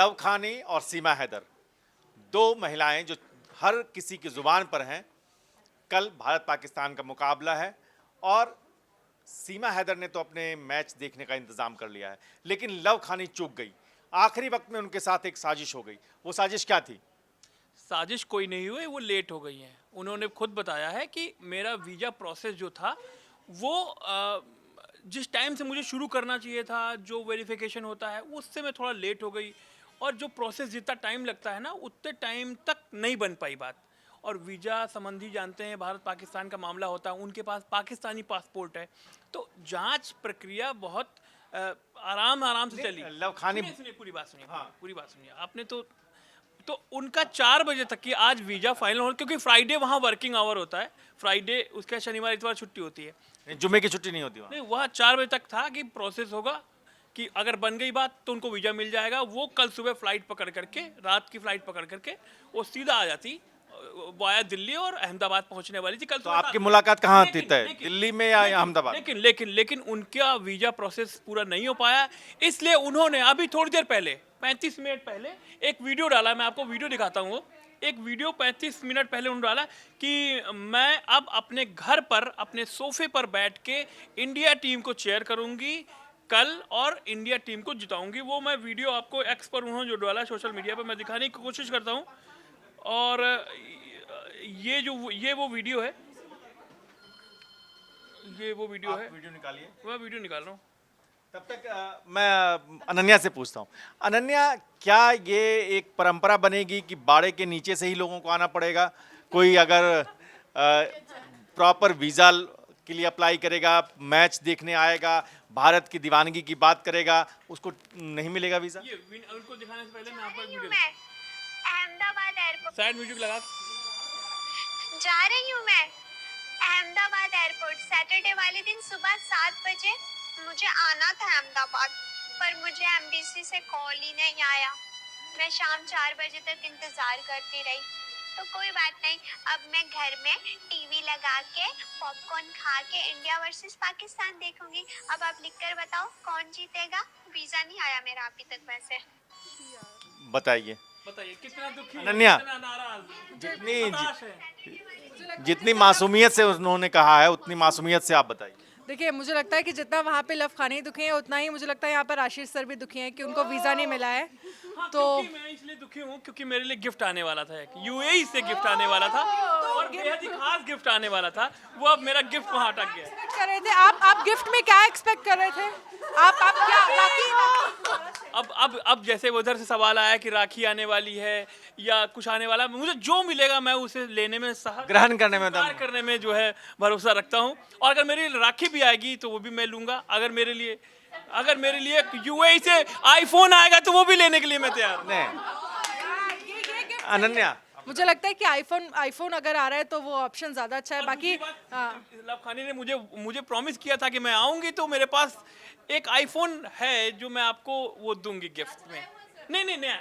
Love खानी और सीमा हैदर, दो महिलाएं जो हर किसी की जुबान पर हैं। कल भारत पाकिस्तान का मुकाबला है और सीमा हैदर ने तो अपने मैच देखने का इंतजाम कर लिया है, लेकिन लव खानी चूक गई। आखिरी वक्त में उनके साथ एक साजिश हो गई। वो साजिश क्या थी? साजिश कोई नहीं हुई, वो लेट हो गई हैं। उन्होंने खुद बताया है कि मेरा वीज़ा प्रोसेस जो था वो जिस टाइम से मुझे शुरू करना चाहिए था, जो वेरिफिकेशन होता है उससे मैं थोड़ा लेट हो गई, और जो प्रोसेस जितना टाइम लगता है ना उतने टाइम तक नहीं बन पाई बात। और वीज़ा संबंधी जानते हैं भारत पाकिस्तान का मामला होता है, उनके पास पाकिस्तानी पासपोर्ट है, तो जांच प्रक्रिया बहुत आराम आराम से चली। लव खानी सुनिए पूरी बात सुनिए। हाँ, पूरी बात सुनिए आपने। तो उनका 4 बजे तक की आज वीज़ा फाइनल हो, क्योंकि फ्राइडे वहाँ वर्किंग आवर होता है, फ्राइडे उसके शनिवार इतवार छुट्टी होती है, जुम्मे की छुट्टी नहीं होती वहाँ। नहीं वहाँ 4 बजे तक था कि प्रोसेस होगा, कि अगर बन गई बात तो उनको वीज़ा मिल जाएगा। वो कल सुबह फ्लाइट पकड़ करके, रात की फ्लाइट पकड़ करके वो सीधा आ जाती वाया दिल्ली, और अहमदाबाद पहुंचने वाली थी कल। तो आपकी मुलाकात कहाँ थी तय, लेकिन- दिल्ली में या अहमदाबाद? लेकिन उनका वीज़ा प्रोसेस पूरा नहीं हो पाया, इसलिए उन्होंने अभी थोड़ी देर पहले 35 मिनट पहले एक वीडियो डाला। मैं आपको वीडियो दिखाता हूँ। एक वीडियो 35 मिनट पहले उन्होंने डाला कि मैं अब अपने घर पर अपने सोफे पर बैठ के इंडिया टीम को चेयर करूंगी कल और इंडिया टीम को जिताऊंगी। वो मैं वीडियो आपको एक्स पर उन्होंने जो डाला सोशल मीडिया पर, मैं दिखाने की कोशिश करता हूँ। और ये वो वीडियो है, ये वो वीडियो है। वीडियो निकालिए। मैं वीडियो निकाल रहा हूँ। तब तक मैं अनन्या से पूछता हूँ। अनन्या, क्या ये एक परंपरा बनेगी कि बाड़े के नीचे से ही लोगों को आना पड़ेगा? कोई अगर प्रॉपर वीज़ा के लिए अप्लाई करेगा, मैच देखने आएगा, भारत की दीवानगी की बात करेगा, उसको नहीं मिलेगा वीज़ा? ये उनको दिखाने से पहले मैं आपको एक वीडियो मैं अहमदाबाद एयरपोर्ट साइड म्यूजिक लगा। जा रही हूँ। मैं अहमदाबाद एयरपोर्ट सैटरडे वाले दिन सुबह 7 बजे मुझे आना था अहमदाबाद, पर मुझे एम्बेसी से कॉल ही नहीं आया। मैं शाम 4 बजे तक इंतजार करती रही। तो कोई बात नहीं, अब मैं घर में टीवी लगा के पॉपकॉर्न खा के इंडिया वर्सेस पाकिस्तान देखूंगी। अब आप लिखकर बताओ कौन जीतेगा। वीजा नहीं आया मेरा अभी तक। वैसे बताइए कितना दुखी है, अनन्या, कितना नाराज, हताश है। जितनी मासूमियत से उन्होंने कहा है उतनी मासूमियत से आप बताइए। देखिए, मुझे लगता है कि जितना वहाँ पे लव खानी दुखी है, उतना ही मुझे लगता है यहाँ पर आशीष सर भी दुखी हैं कि उनको वीज़ा नहीं मिला है। हाँ, तो क्योंकि मैं इसलिए दुखी हूँ क्योंकि मेरे लिए गिफ्ट आने वाला था, यूएई से गिफ्ट आने वाला था, और बेहद ही खास गिफ्ट आने वाला था। वो अब मेरा गिफ्ट वहाँ अटक गया। एक्सपेक्ट कर रहे थे आप गिफ्ट में क्या एक्सपेक्ट कर रहे थे? आप क्या राखी? अब जैसे उधर से सवाल आया कि राखी आने वाली है या कुछ आने वाला है, मुझे जो मिलेगा मैं उसे लेने में ग्रहण करने में स्वीकार करने में जो है भरोसा रखता हूँ। और अगर मेरी राखी भी आएगी तो वो भी मैं लूंगा। अगर मेरे लिए यूएई से आईफोन आएगा तो वो भी लेने के लिए मैं तैयार हूँ। नहीं अनन्या, मुझे लगता है कि आईफोन अगर आ रहा है तो वो ऑप्शन ज्यादा अच्छा है। बाकी लव खानी ने मुझे प्रॉमिस किया था कि मैं आऊंगी तो मेरे पास एक आईफोन है जो मैं आपको वो दूंगी गिफ्ट में। नहीं नया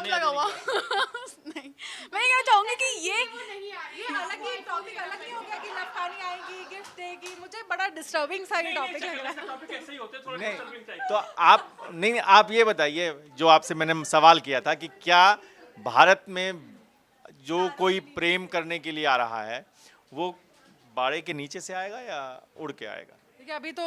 लगा हुआ। नहीं, मैं कहना चाहूंगी कि ये अलग ही टॉपिक अलग ही हो गया कि लव खानी आएगी गिफ्ट देगी। मुझे बड़ा डिस्टर्बिंग सा ये टॉपिक लग रहा है। टॉपिक ऐसे ही होते हैं, थोड़ा नहीं disturbing टाइप। तो आप ये बताइए, जो आपसे मैंने सवाल किया था कि क्या भारत में जो कोई प्रेम करने के लिए आ रहा है वो बाड़े के नीचे से आएगा या उड़ के आएगा? देखिए, अभी तो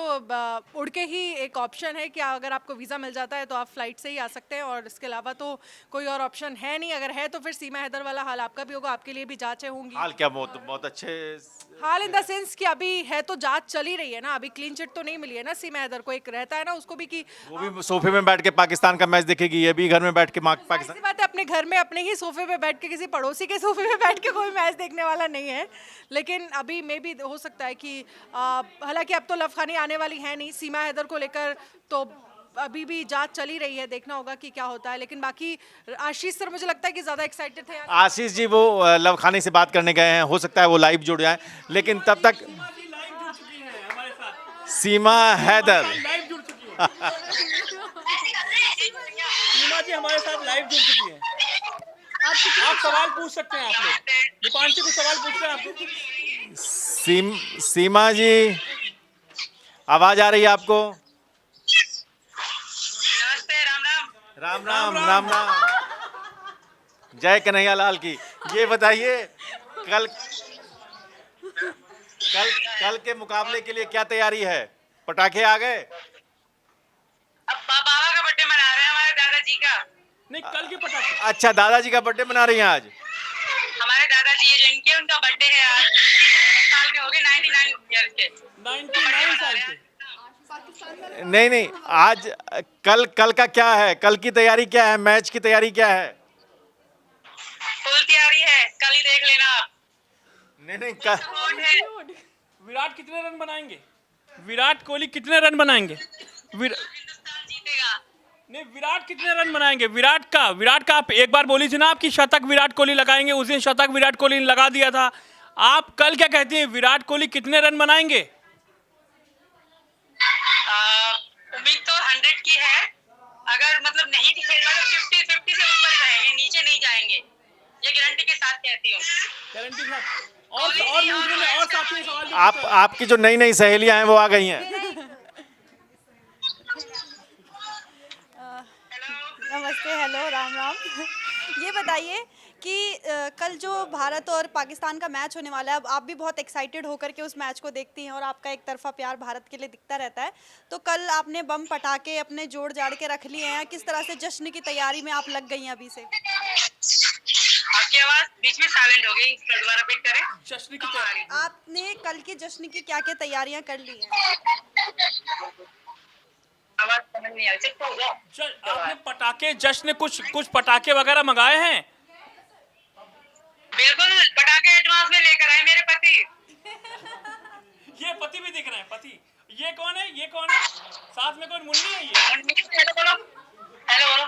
उड़ के ही एक ऑप्शन है कि अगर आपको वीज़ा मिल जाता है तो आप फ्लाइट से ही आ सकते हैं, और इसके अलावा तो कोई और ऑप्शन है नहीं। अगर है तो फिर सीमा हैदर वाला हाल आपका भी होगा, आपके लिए भी जांचें होंगी। हाल क्या बहुत अच्छे हाल इन द सेंस कि अभी है तो जांच चली रही है ना, अभी क्लीन चिट तो नहीं मिली है ना सीमा हैदर को। एक रहता है ना उसको भी कि वो भी सोफे में बैठ के पाकिस्तान का मैच देखेगी, ये भी घर में बैठ के पाकिस्तान। ऐसी बात है, अपने घर में अपने ही सोफे पे बैठ के, किसी पड़ोसी के सोफे पे बैठ के कोई मैच देखने वाला नहीं है। लेकिन अभी मे भी हो सकता है कि हालांकि अब तो लव खानी आने वाली है नहीं सीमा हैदर को लेकर, तो अभी भी जांच चली रही है, देखना होगा कि क्या होता है। लेकिन बाकी आशीष सर मुझे लगता है कि ज्यादा एक्साइटेड थे। आशीष जी वो लव खानी से बात करने गए हैं, हो सकता है वो लाइव जुड़ जाए, लेकिन तब तक सीमा हैदर लाइव जुड़ चुकी है। सीमा जी हमारे साथ लाइव जुड़ चुकी है। आप सवाल पूछ सकते हैं। आप लोग दीपांशी को सवाल पूछते हैं आपको। सीमा जी, आवाज आ रही है आपको? राम राम राम राम। जय कन्हैया लाल की। ये बताइए कल कल कल के मुकाबले के लिए क्या तैयारी है? पटाखे आ गए? अब बाबा का बर्थडे मना रहे हैं हमारे दादाजी का। नहीं, कल के पटाखे। अच्छा, दादाजी का बर्थडे मना रही हैं आज? हमारे दादाजी है जो इनके, उनका बर्थडे है आज। साल के हो गए 99 ईयर के। 99 साल के। नहीं नहीं, आज कल का क्या है? कल की तैयारी क्या है? मैच की तैयारी क्या है? फुल तैयारी है, कल ही देख लेना आप। नहीं नहीं, कल सपोर्ट है। विराट कितने रन बनाएंगे? विराट कोहली कितने रन बनाएंगे? हिंदुस्तान जीतेगा। नहीं, विराट कितने रन बनाएंगे? विराट का आप एक बार बोली थी ना आपकी शतक विराट कोहली लगाएंगे, उस दिन शतक विराट कोहली ने लगा दिया था। आप कल क्या कहती हैं, विराट कोहली कितने रन बनाएंगे? उम्मीद तो 100 की है। अगर मतलब नहीं भी खेल पाए तो 50 से ऊपर रहेंगे, नीचे नहीं जाएंगे, ये गारंटी के साथ कहती हूँ। गारंटी के साथ। और न्यूज़ में और साथी ने सवाल आपकी जो नई नई सहेलियां हैं वो आ गई हैं। नमस्ते, हेलो, राम राम। ये बताइए कि कल जो भारत और पाकिस्तान का मैच होने वाला है, अब आप भी बहुत एक्साइटेड होकर के उस मैच को देखती हैं और आपका एक तरफा प्यार भारत के लिए दिखता रहता है। तो कल आपने बम पटाखे अपने जोड़ जाड़ के रख लिए हैं, किस तरह से जश्न की तैयारी में आप लग गई हैं अभी से? आपकी आवाज बीच में साइलेंट हो गई, दोबारा रिपीट करें। जश्न की तैयारी। आपने कल के जश्न की क्या क्या तैयारियां कर ली हैं? आवाज समझ नहीं आ रही, चुप हो जाओ। आपने पटाखे जश्न कुछ पटाखे वगैरह मंगाए हैं? बिल्कुल, पटाखे एडवांस में लेकर आए मेरे पति। ये पति भी दिख रहे हैं, पति। ये कौन है? साथ में कौन? मुन्नी है ये? हेलो बोलो, हेलो बोलो।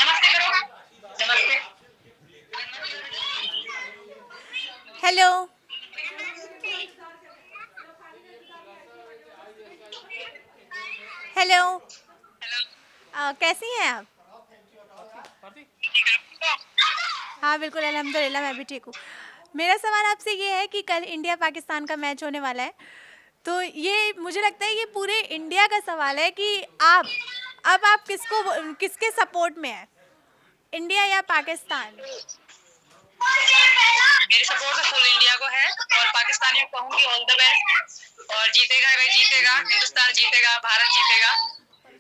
नमस्ते करो, नमस्ते। हेलो, हेलो, कैसी हैं आप? हाँ बिल्कुल, अल्हम्दुलिल्लाह मैं भी ठीक हूँ। मेरा सवाल आपसे ये है कि कल इंडिया पाकिस्तान का मैच होने वाला है, तो ये मुझे लगता है ये पूरे इंडिया का सवाल है कि आप किसके सपोर्ट में हैं, इंडिया या पाकिस्तान? मेरी सपोर्ट तो फुल इंडिया को है और पाकिस्तानियों को कहूँगी ऑल द बेस्ट। और जीतेगा भाई, जीतेगा हिंदुस्तान, जीतेगा भारत, जीतेगा।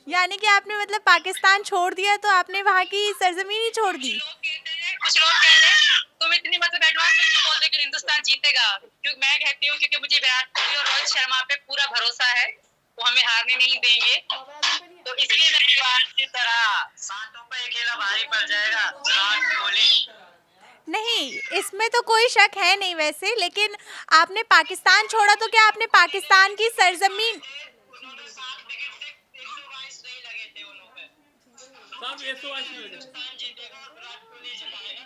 यानी कि आपने मतलब पाकिस्तान छोड़ दिया तो आपने वहाँ की सरजमीन ही छोड़ दी? कुछ लोग कह रहे हैं तुम इतनी मतलब एडवांस में क्यों बोलते कि हिंदुस्तान जीतेगा, क्योंकि मैं कहती हूँ क्योंकि मुझे विराट कोहली और रोहित शर्मा पे पूरा भरोसा है, वो हमें हारने नहीं देंगे। तो इसलिए मैं विराट की तरह सांतों पे अकेला भारी पड़ जाएगा विराट कोहली। नहीं, इसमें तो कोई शक है नहीं वैसे, लेकिन आपने पाकिस्तान छोड़ा तो क्या आपने पाकिस्तान की सरजमीन? उन्होंने 7 विकेट से 122 नहीं लगे थे उन्होंने। हिंदुस्तान जीतेगा और विराट कोहली जिताएगा।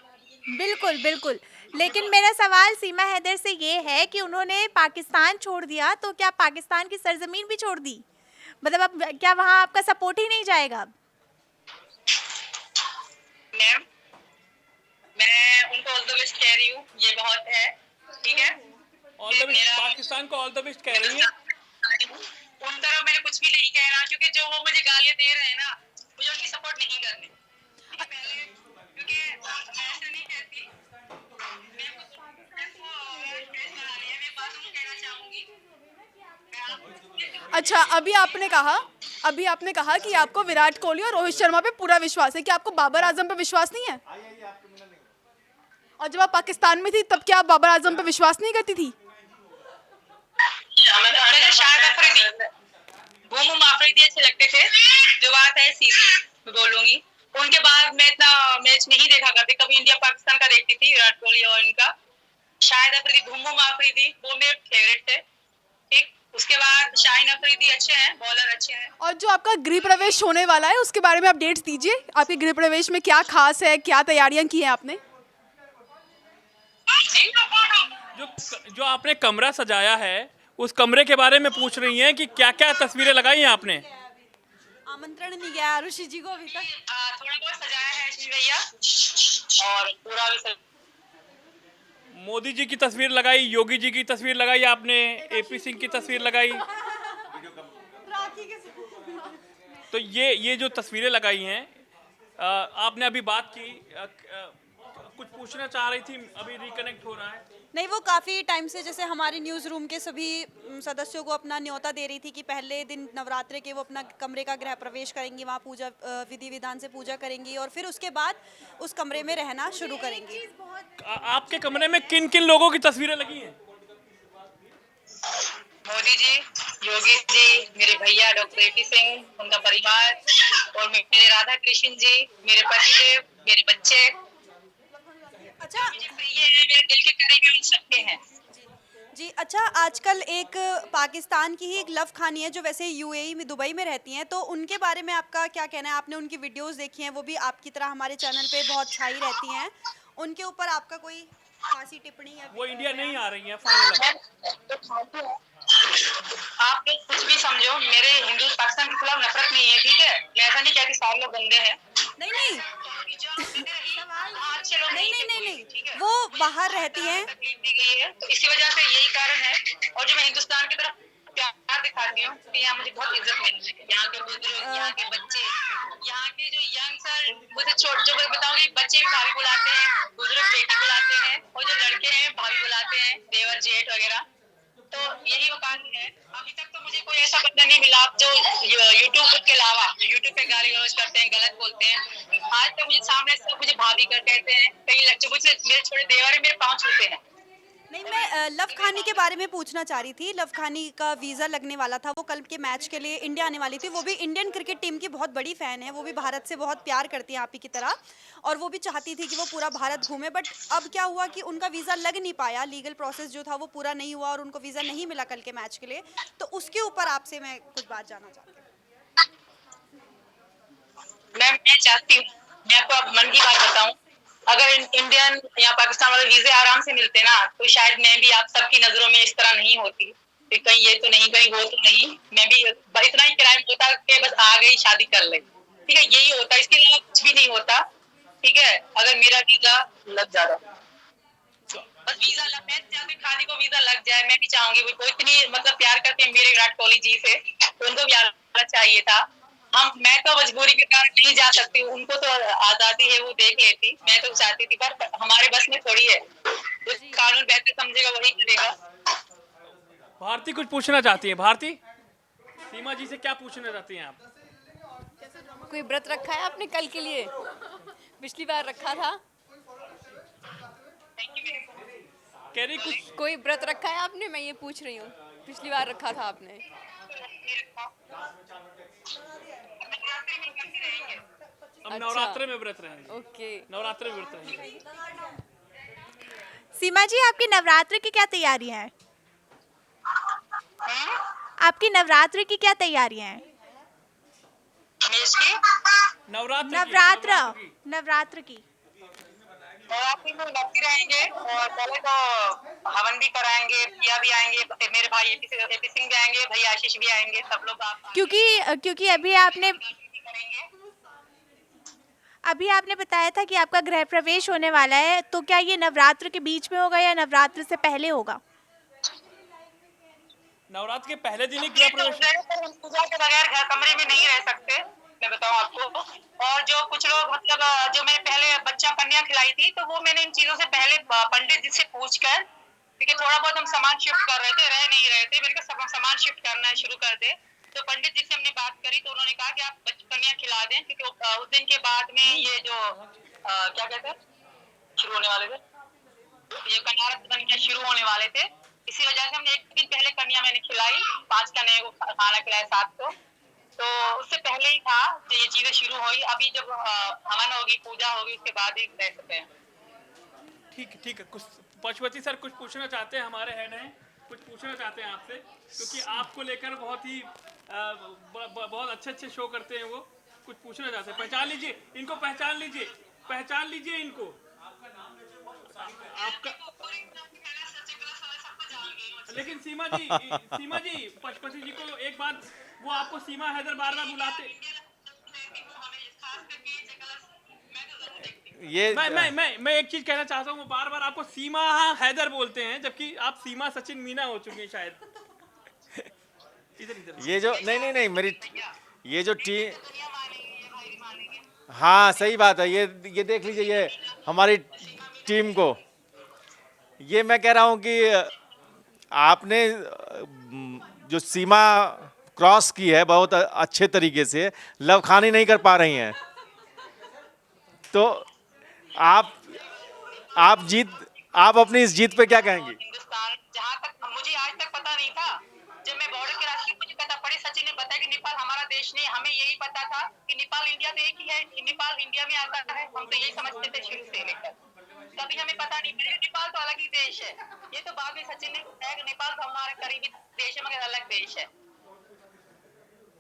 बिल्कुल बिल्कुल, लेकिन मेरा सवाल सीमा हैदर से ये है कि उन्होंने पाकिस्तान छोड़ दिया तो क्या पाकिस्तान की सरजमीन भी छोड़ दी? मतलब अब क्या वहाँ आपका सपोर्ट ही नहीं जाएगा? मैम, मैं उनको ऑल द बेस्ट कह रही हूँ, ये बहुत है, ठीक है। ऑल द बेस्ट, पाकिस्तान को ऑल द बेस्ट कह रही हैं। उन तरफ मैंने कुछ भी नहीं कहना, क्योंकि जो वो मुझे गालियाँ दे रहे हैं ना, मुझे उनकी सपोर्ट नहीं करनी। पहले क्योंकि मैं ऐसा नहीं कहती, मैं बात उनको कहना चाहूँगी। अच्छा, अभी आपने कहा कि आपको विराट कोहली और रोहित शर्मा पे पूरा विश्वास है, कि आपको बाबर आजम पे विश्वास नहीं है? और जब आप पाकिस्तान में थी तब क्या आप बाबर आजम पे विश्वास नहीं करती थी? मुझे शाहिद अफरीदी, बूम अफरीदी अच्छे लगते थे। जो बात है सीधी बोलूंगी, उनके बाद मैं इतना मैच नहीं देखा करती, कभी इंडिया पाकिस्तान का देखती थी, विराट कोहली और इनका। शाहिद अफरीदी, बूम अफरीदी वो मेरे फेवरेट थे, ठीक। उसके बाद शाहीन अफरीदी अच्छे हैं, बॉलर अच्छे हैं। और जो आपका गृह प्रवेश होने वाला है उसके बारे में अपडेट्स दीजिए, आपके गृह प्रवेश में क्या खास है, क्या तैयारियां की हैं आपने? जो आपने कमरा सजाया है उस कमरे के बारे में पूछ रही हैं कि क्या क्या तस्वीरें लगाई हैं आपने? आमंत्रण नहीं गया ऋषि जी को अभी तक? थोड़ा बहुत सजाया है श्री भैया, और पूरा भी मोदी जी की तस्वीर लगाई, योगी जी की तस्वीर लगाई आपने, एपी सिंह की तस्वीर लगाई। तो ये जो तस्वीरें लगाई हैं, आपने अभी बात की, कुछ पूछना चाह रही थी, अभी रिकनेक्ट हो रहा है। नहीं, वो काफ़ी टाइम से जैसे हमारे न्यूज़ रूम के सभी सदस्यों को अपना न्योता दे रही थी कि पहले दिन नवरात्रे के वो अपना कमरे का गृह प्रवेश करेंगी, वहाँ पूजा विधि विधान से पूजा करेंगी और फिर उसके बाद उस कमरे में रहना शुरू करेंगी। आपके कमरे में किन किन लोगों की तस्वीरें लगी हैं? मोदी जी, योगी जी, मेरे भैया डॉक्टर एपी सिंह, उनका परिवार और मेरे राधा कृष्ण जी, मेरे पतिदेव, मेरे बच्चे। अच्छा ये मेरे दिल के करीब सबके हैं। जी, अच्छा, आजकल एक पाकिस्तान की ही एक लव खानी है जो वैसे यूएई में दुबई में रहती हैं, तो उनके बारे में आपका क्या कहना है? आपने उनकी वीडियोस देखी हैं, वो भी आपकी तरह हमारे चैनल पे बहुत छाई रहती हैं, उनके ऊपर आपका कोई खासी टिप्पणी है? वो इंडिया नहीं आ रही हैं फाइनल। आप लोग कुछ भी समझो, मेरे हिंदू पाकिस्तान के खिलाफ नफरत नहीं है, ठीक है? मैं ऐसा नहीं कहती सारे लोग गंदे हैं। नहीं नहीं अच्छे लोग नहीं नहीं नहीं ठीक नहीं, है? वो बाहर रहती हैं। तकलीफ दी गई है, तो इसी वजह से यही कारण है। और जो मैं हिंदुस्तान की तरफ प्यार दिखाती हूँ, तो यहाँ मुझे बहुत इज्जत मिलती है। यहाँ के बुजुर्ग, यहाँ के बच्चे, यहाँ के जो यंग सर, मुझे जो मैं बताऊंगी, बच्चे भी भाभी बुलाते हैं, बुजुर्ग बेटी बुलाते हैं, और जो लड़के हैं भाभी बुलाते हैं, देवर जेठ वगैरह। तो यही वो कारण है। अभी तक तो मुझे कोई ऐसा बंदा नहीं मिला जो यूट्यूब के अलावा यूट्यूब पे गाली गलौज करते हैं, गलत बोलते हैं। आज तक मुझे सामने से मुझे भाभी कर कहते हैं, कई लड़के मुझे, मेरे छोटे देवर है, मेरे पाँव छूते हैं। नहीं, मैं लव खानी के बारे में पूछना चाह रही थी। लव खानी का वीज़ा लगने वाला था, वो कल के मैच के लिए इंडिया आने वाली थी। वो भी इंडियन क्रिकेट टीम की बहुत बड़ी फ़ैन है, वो भी भारत से बहुत प्यार करती है आप ही की तरह, और वो भी चाहती थी कि वो पूरा भारत घूमे। बट अब क्या हुआ कि उनका वीज़ा लग नहीं पाया, लीगल प्रोसेस जो था वो पूरा नहीं हुआ और उनको वीज़ा नहीं मिला कल के मैच के लिए। तो उसके ऊपर आपसे मैं कुछ बात जानना चाहती हूँ। मैं चाहती हूँ, मैं आपको अब मन की बात बताऊं, अगर इंडियन या पाकिस्तान वाले वीजे आराम से मिलते ना, तो शायद मैं भी आप सबकी नजरों में इस तरह नहीं होती कि कहीं ये तो नहीं, कहीं वो तो नहीं। मैं भी इतना ही क्राइम होता कि बस आ गई शादी कर ले, ठीक है? यही होता, इसके अलावा कुछ भी नहीं होता, ठीक है? अगर मेरा वीजा लग जाता, बस वीजा लग, मैं चाहती खादी को वीजा लग जाए। मैं भी चाहूंगी, वो इतनी मतलब प्यार करते हैं मेरे विराट कोहली जी से, तो उनको भी आना चाहिए था। मैं तो मजबूरी के कारण नहीं जा सकती, उनको तो आजादी है, वो देख लेती। मैं तो चाहती थी, पर हमारे बस में थोड़ी है। जो कानून बेहतर समझेगा वही करेगा। भारती कुछ पूछना चाहती है। भारती, सीमा जी से क्या पूछना चाहती हैं आप? कोई व्रत रखा है आपने कल के लिए? पिछली बार रखा था। कह रही कुछ कोई व्रत रखा है आपने? मैं ये पूछ रही हूँ, पिछली बार रखा था आपने। अब नवरात्रे में व्रत रहेंगे। ओके, नवरात्रे में व्रत रहेंगे। सीमा जी, आपकी नवरात्र की क्या तैयारियां हैं? आपकी नवरात्र की क्या तैयारियां हैं? नवरात्र की नवरात्रि में नवरात्रि रहेंगे, और पहले तो हवन भी कराएंगे, भैया भी आएंगे, मेरे भाई एपी सिंह भी आएंगे, भैया आशीष भी आएंगे, सब लोग आप क्योंकि अभी आपने बताया था कि आपका गृह प्रवेश होने वाला है, तो क्या ये नवरात्र के बीच में होगा या नवरात्र से पहले होगा? नवरात्र के पहले दिन ही गृह प्रवेश। पूजा के बगैर घर कमरे में नहीं रह सकते, मैं बताऊं आपको। और जो कुछ लोग मतलब जो मैंने पहले बच्चा कन्या खिलाई थी, तो वो मैंने इन चीजों से पहले पंडित जी से पूछकर, ठीक है, थोड़ा बहुत हम सामान शिफ्ट कर रहे थे, रह नहीं रहे थे, मैंने कहा सामान शिफ्ट करना है, शुरू कर दे। तो पंडित जी से हमने बात करी, तो उन्होंने कहा कि आप कन्या खिला दें, क्योंकि उस दिन के बाद में ये जो क्या कहते हैं शुरू होने वाले थे, ये कन्यारत कन्या शुरू होने वाले थे। इसी वजह से हमने एक दिन पहले कन्या मैंने खिलाई, 5 कन्या को खाना खिलाया, 7 को। तो उससे पहले ही था जो ये चीजें शुरू हुई। अभी जब हवन होगी, पूजा होगी, उसके बाद ही रह सकते हैं। ठीक है। कुछ पशुपति सर कुछ पूछना चाहते हैं, हमारे हेड हैं, कुछ पूछना चाहते हैं आपसे, क्योंकि आपको लेकर बहुत ही बहुत अच्छे शो करते हैं वो। कुछ पूछना चाहते हैं। पहचान लीजिए इनको, पहचान लीजिए इनको। आपका लेकिन सीमा जी पशुपति जी को एक बात, वो आपको सीमा हैदर बार बार बुलाते। ये मैं एक चीज कहना चाहता हूँ, वो बार बार आपको सीमा हैदर बोलते हैं, जबकि आप सीमा सचिन मीना हो चुकी हैं शायद। इधर ये जो नहीं, मेरी ये जो टीम, दुनिया मानेगी, ये भाई भी मानेंगे। हाँ सही बात है, ये देख लीजिए, ये हमारी टीम को, ये मैं कह रहा हूँ कि आपने जो सीमा क्रॉस की है बहुत अच्छे तरीके से, लवखानी नहीं कर पा रही हैं, तो आप अपनी इस जीत पे क्या कहेंगी? हिंदुस्तान, जहाँ तक मुझे आज तक पता नहीं था, जब मैं बॉर्डर के रास्ते मुझे पता पड़ी, सचिन ने बताया कि नेपाल हमारा देश नहीं, हमें यही पता था कि नेपाल इंडिया तो एक ही है, नेपाल इंडिया में आता है, हम तो यही समझते थे शुरू से लेकर, कभी हमें पता नहीं था नेपाल तो अलग ही देश है। ये तो बाद में सचिन ने बताया कि नेपाल तो हमारा करीबी देश है मगर अलग देश है।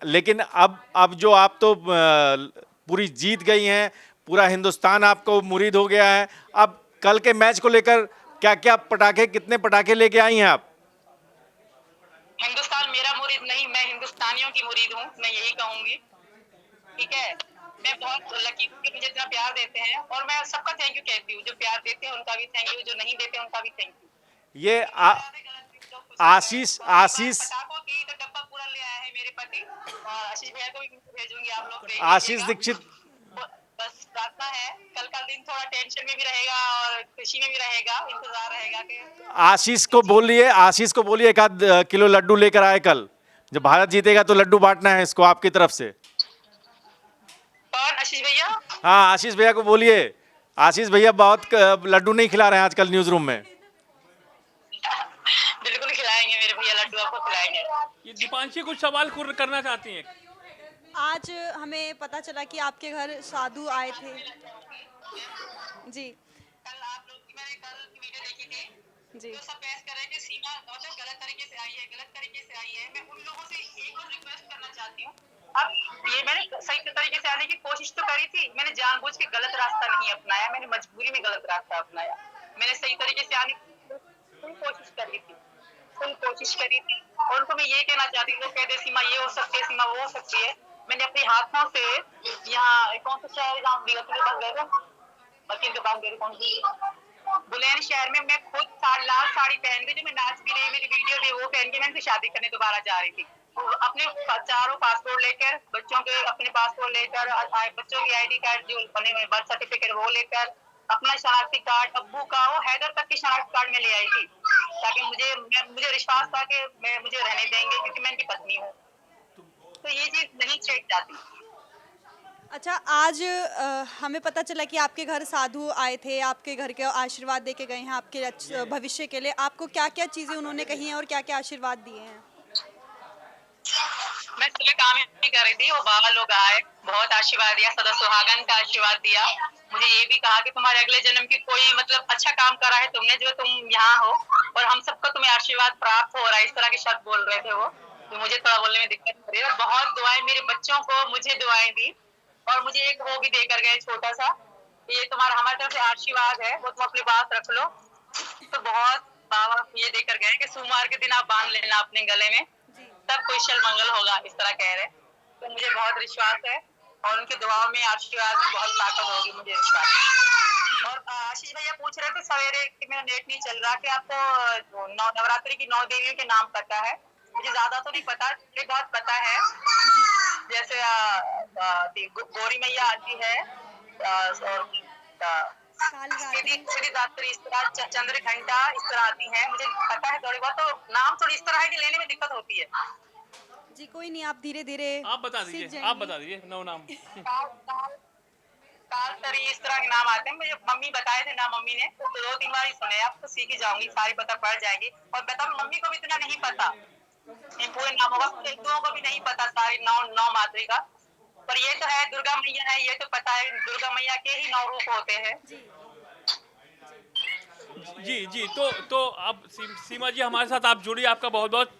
लेकिन अब जो आप तो पूरी जीत गई हैं, पूरा हिंदुस्तान आपको मुरीद हो गया है, अब कल के मैच को लेकर क्या क्या पटाखे, कितने पटाखे लेके आई हैं आप? हिंदुस्तान मेरा मुरीद नहीं, मैं हिंदुस्तानियों की मुरीद हूँ, मैं यही कहूंगी। ठीक है, मैं बहुत लकी हूँ कि मुझे इतना प्यार देते हैं, और मैं सबका थैंक यू कहती हूँ, जो प्यार देते हैं उनका भी थैंक यू, जो नहीं देते उनका भी थैंक यू। ये आशीष पटाखों की तो डब्बा पूरा ले आया है मेरे पति, और आशीष भैया को भी भेजूंगी, आप लोग देख आशीष लीजिएगा। दीक्षित, बस प्रार्थना है, कल का दिन थोड़ा टेंशन में भी रहेगा और खुशी में भी रहेगा, इंतजार रहेगा कि आशीष को बोलिए एक आध किलो लड्डू लेकर आए कल, जब भारत जीतेगा तो लड्डू बांटना है इसको आपकी तरफ से। कौन? आशीष भैया? हाँ आशीष भैया को बोलिए, आशीष भैया बहुत लड्डू नहीं खिला रहे हैं आजकल न्यूज रूम में। बिल्कुल खिलाएंगे मेरे भैया, लड्डू आपको खिलाएंगे। ये दीपांशी कुछ सवाल करना चाहती हैं। आज हमें पता चला कि आपके घर साधु आए थे जी। कल आप लोग की मैंने कल की वीडियो देखी थी, जी जो सब बहस कर रहे थे सीमा मतलब गलत तरीके से आई है, गलत तरीके से आई है। मैं उन लोगों से एक और रिक्वेस्ट करना चाहती हूँ, अब ये मैंने सही तरीके से आने की कोशिश तो करी थी, मैंने जानबूझ के गलत रास्ता नहीं अपनाया, मैंने मजबूरी में गलत रास्ता अपनाया। मैंने सही तरीके से आने की फुल कोशिश करी थी, और उनको मैं ये कहना चाहती हूँ, लोग कहते सीमा ये हो सकती है, सीमा वो हो सकती है। मैंने अपने हाथों से यहाँ कौन सा शहर गाँव दिया के पास गए थे, वकील के पास गए, कौन सी बुलैन शहर में, मैं खुद लाल साड़ी पहन के, जो मैं नाच भी रही, मेरी वीडियो भी वो पहन के मैं शादी करने दोबारा जा रही थी, अपने चारों पासपोर्ट लेकर, बच्चों के अपने पासपोर्ट लेकर, बच्चों की आईडी कार्ड जो बने हुए बर्थ सर्टिफिकेट वो लेकर, अपना शनाख्ती कार्ड, अब्बू का वो हैदर तक की शनाख्ती कार्ड में ले आई थी, ताकि मुझे विश्वास था कि मुझे रहने देंगे, क्योंकि मैं इनकी पत्नी हूँ, तो ये चीज नहीं छेड़ जाती। अच्छा, आज हमें पता चला कि आपके घर साधु आए थे, आपके घर के आशीर्वाद दे के गए हैं आपके भविष्य के लिए। आपको क्या क्या चीज़ें उन्होंने कही हैं और क्या क्या आशीर्वाद दिए हैं? मैं सुबह काम ही कर रही थी, वो बाबा लोग आए, बहुत आशीर्वाद दिया, सदा सुहागन का आशीर्वाद दिया, मुझे ये भी कहा कि तुम्हारे अगले जन्म की कोई मतलब अच्छा काम करा है तुमने, जो तुम यहाँ हो, और हम सबको तुम्हें आशीर्वाद प्राप्त हो रहा है, इस तरह के शब्द बोल रहे थे वो, तो मुझे थोड़ा बोलने में दिक्कत हो रही है। बहुत दुआएं मेरे बच्चों को मुझे दुआएं दी, और मुझे एक वो भी देकर गए छोटा सा, ये तुम्हारा हमारी तरफ से आशीर्वाद है, वो तुम अपने पास रख लो। तो बहुत बाबा ये देकर गए कि सोमवार के दिन आप बांध लेना अपने गले में, तब कुशल मंगल होगा, इस तरह कह रहे। तो मुझे बहुत विश्वास है, और उनके दुआओं में आशीर्वाद में बहुत ताकत होगी, मुझे विश्वास है। और आशीष भैया पूछ रहे थे सवेरे कि मेरा नेट नहीं चल रहा, कि आपको नवरात्रि की 9 देवियों के नाम पता है? मुझे ज्यादा तो नहीं पता, मुझे बहुत पता है, जैसे गौरी मैया आती है, और सिद्धिदात्री इस तरह, चंद्र घंटा इस तरह आती है, मुझे पता है थोड़ी बहुत, तो नाम थोड़ी इस तरह है कि लेने में दिक्कत होती है। जी कोई नहीं, आप धीरे धीरे आप बता दीजिए 9 नाम। कालतरी इस तरह के नाम आते हैं, मुझे मम्मी बताए थे ना, मम्मी ने तो 2-3 बार ही सुने, अब तो सीख ही जाऊंगी, सारी पता पड़ जाएगी। और बता, मम्मी को भी इतना नहीं पता इन पूरे नामों का, हिंदुओं को भी नहीं पता सारी 9 मातृ का, पर ये तो है दुर्गा मैया है, ये तो पता है दुर्गा मैया के ही 9 रूप होते हैं। जी तो अब सीमा जी हमारे साथ आप जुड़ी, आपका बहुत बहुत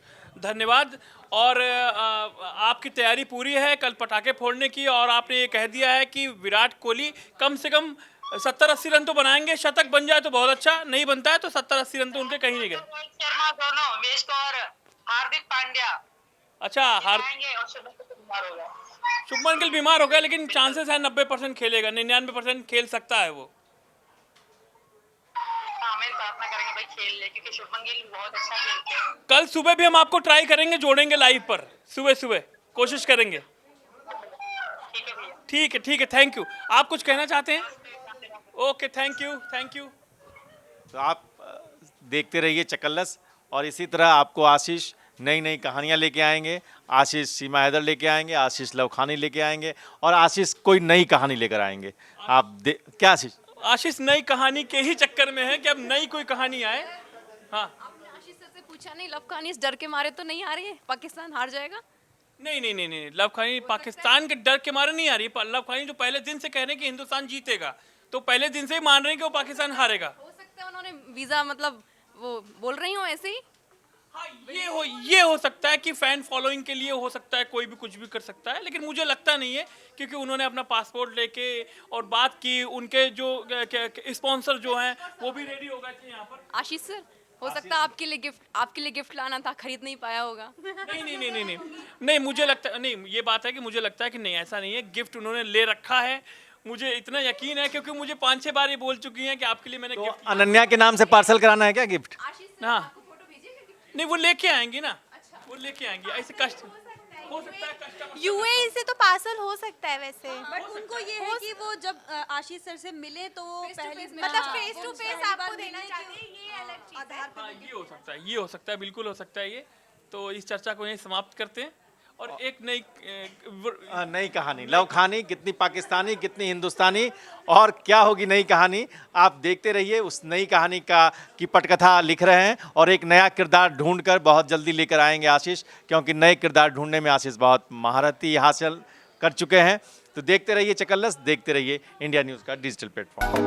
धन्यवाद। और आपकी तैयारी पूरी है कल पटाखे फोड़ने की, और आपने ये कह दिया है कि विराट कोहली कम से कम 70-80 रन तो बनाएंगे, शतक बन जाए तो बहुत अच्छा, नहीं बनता है तो 70-80 रन तो उनके कहीं नहीं गए। रोहित शर्मा दोनों, विराट और हार्दिक पांड्या अच्छा, और शुभमन गिल बीमार हो गया। शुभमन गिल बीमार हो गया, लेकिन चांसेस है 90% खेलेगा, 99% खेल सकता है वो। मेरी प्रार्थना करेंगे भाई खेल ले, क्योंकि शुभमन गिल बहुत अच्छा खेलते हैं। कल सुबह भी हम आपको ट्राई करेंगे, जोड़ेंगे लाइव पर, सुबह कोशिश करेंगे। ठीक है, थैंक यू। आप कुछ कहना चाहते हैं? Okay, thank you. तो आप देखते रहिए चकल्लस, और इसी तरह आपको आशीष नई नई कहानियां लेके आएंगे। आशीष सीमा हैदर लेके आएंगे, आशीष लवखानी लेके आएंगे, और आशीष कोई नई कहानी लेकर आएंगे। क्या आशीष? आशीष नई कहानी के ही चक्कर में है कि अब नई कोई कहानी आए। हाँ, आपने आशीष सर से पूछा नहीं, लवखानी इस डर के मारे तो नहीं आ रही है पाकिस्तान हार जाएगा? नहीं, लवखानी पाकिस्तान के डर के मारे नहीं आ रही। लवखानी जो पहले दिन से कह रहे हैं कि हिंदुस्तान जीतेगा, तो पहले दिन से ही मान रहे हैं कि वो पाकिस्तान हारेगा। हो सकता है उन्होंने वीजा मतलब वो बोल रही हो ऐसे ही। हाँ, ये हो सकता है कि फैन फॉलोइंग के लिए हो सकता है, कोई भी कुछ भी कर सकता है, लेकिन मुझे लगता नहीं है, क्योंकि उन्होंने अपना पासपोर्ट लेके और बात की, उनके जो स्पॉन्सर जो हैं वो भी रेडी हो गए थे यहाँ पर। आशीष सर, हो सकता है आपके लिए गिफ्ट लाना था, खरीद नहीं पाया होगा। नहीं, मुझे लगता नहीं, ये बात है कि मुझे लगता है कि नहीं, ऐसा नहीं है, गिफ्ट उन्होंने ले रखा है। मुझे इतना यकीन है क्योंकि मुझे 5-6 बार ये बोल चुकी हैं कि आपके लिए मैंने गिफ्ट। अनन्या के नाम से पार्सल कराना है क्या गिफ्ट? हाँ, नहीं, वो लेके आएंगी ना, वो लेके आएंगी। ऐसे कष्ट हो सकता है, कष्ट यूएई से तो पार्सल हो सकता है वैसे, बट उनको ये है कि वो जब आशीष सर से मिले तो वो पहले मतलब फेस टू फेस आपको देना चाहते हैं, ये अलग चीज है। आधार हाँ, ये हो सकता है, बिल्कुल हो सकता है ये। तो इस चर्चा को यहीं समाप्त करते हैं, और एक नई कहानी लवखानी, कितनी पाकिस्तानी कितनी हिंदुस्तानी, और क्या होगी नई कहानी, आप देखते रहिए। उस नई कहानी की पटकथा लिख रहे हैं, और एक नया किरदार ढूंढकर बहुत जल्दी लेकर आएंगे आशीष, क्योंकि नए किरदार ढूंढने में आशीष बहुत महारती हासिल कर चुके हैं। तो देखते रहिए चकल्लस, देखते रहिए इंडिया न्यूज़ का डिजिटल प्लेटफॉर्म।